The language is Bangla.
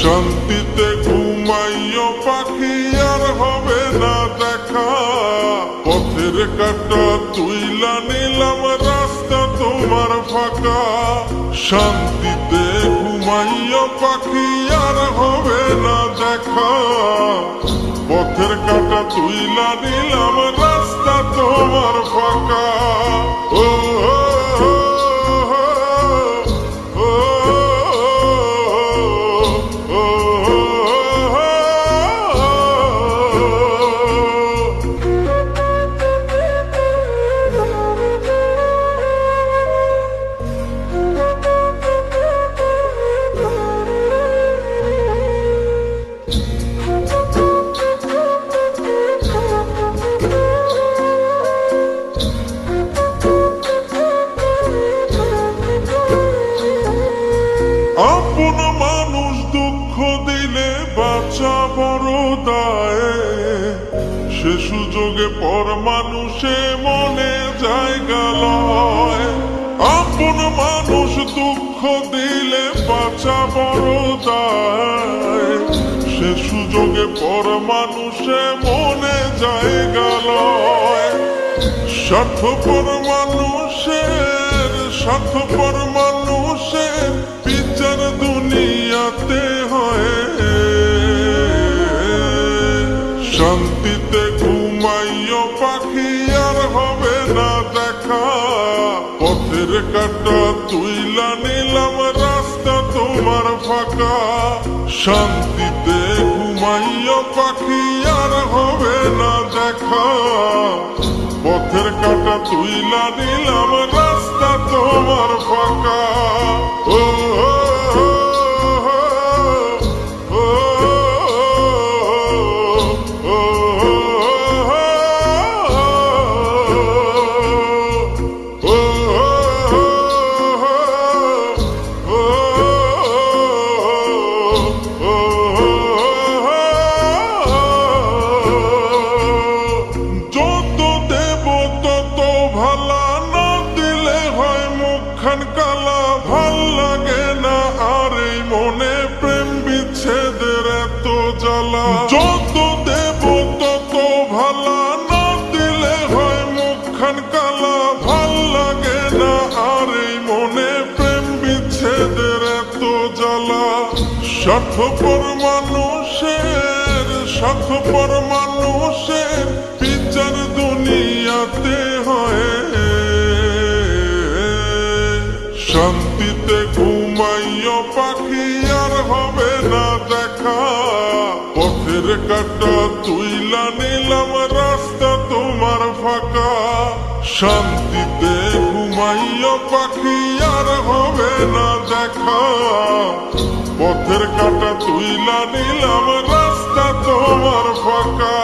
শান্তিতে ঘুমাইও পাখি আর হবে না দেখা, পথের কাটা তুইলা নিলাম রাস্তা তোমার ফাঁকা। শান্তিতে ঘুমাইও পাখি আর হবে না দেখা, পথের কাটা তুইলা নিলাম রাস্তা তোমার ফাঁকা। ও আপন মানুষ দুঃখ দিলে বাঁচা বড় দায়, সে সুযোগে পর মানুষে মনে জায়গা লয়। আপন মানুষ দুঃখ দিলে বাঁচা বড় দায়, সে সুযোগে পর মানুষে মনে জায়গা লয়। স্বার্থপর মানুষের বিচার দুনিয়াতে হয়। শান্তিতে ঘুমাইও পাখি আর হবে না দেখা, পথের কাটা তুইলা নিলাম রাস্তা তোমার ফাঁকা। শান্তিতে ঘুমাইও পাখি আর হবে না দেখা, পথের কাটা তুইলা নিলাম রাস্তা তোমার ফাঁকা। ও কালা ভাল লাগে না আর এই মনে প্রেম বিচ্ছেদের এত জ্বালা। যত দেব তত ভালা, না দিলে হয় মুখখান কালা। ভাল লাগে না আর এই মনে প্রেম বিচ্ছেদের এত জ্বালা। স্বার্থপর মানুষের বিচার দুনিয়াতে হয়। শান্তিতে ঘুমাইও পাখি আর হবে না দেখা, পথের কাটা তুইলা নিলাম রাস্তা তোমার ফাঁকা। শান্তিতে ঘুমাইও পাখি আর হবে না দেখা, পথের কাটা তুইলা নিলাম রাস্তা তোমার ফাঁকা।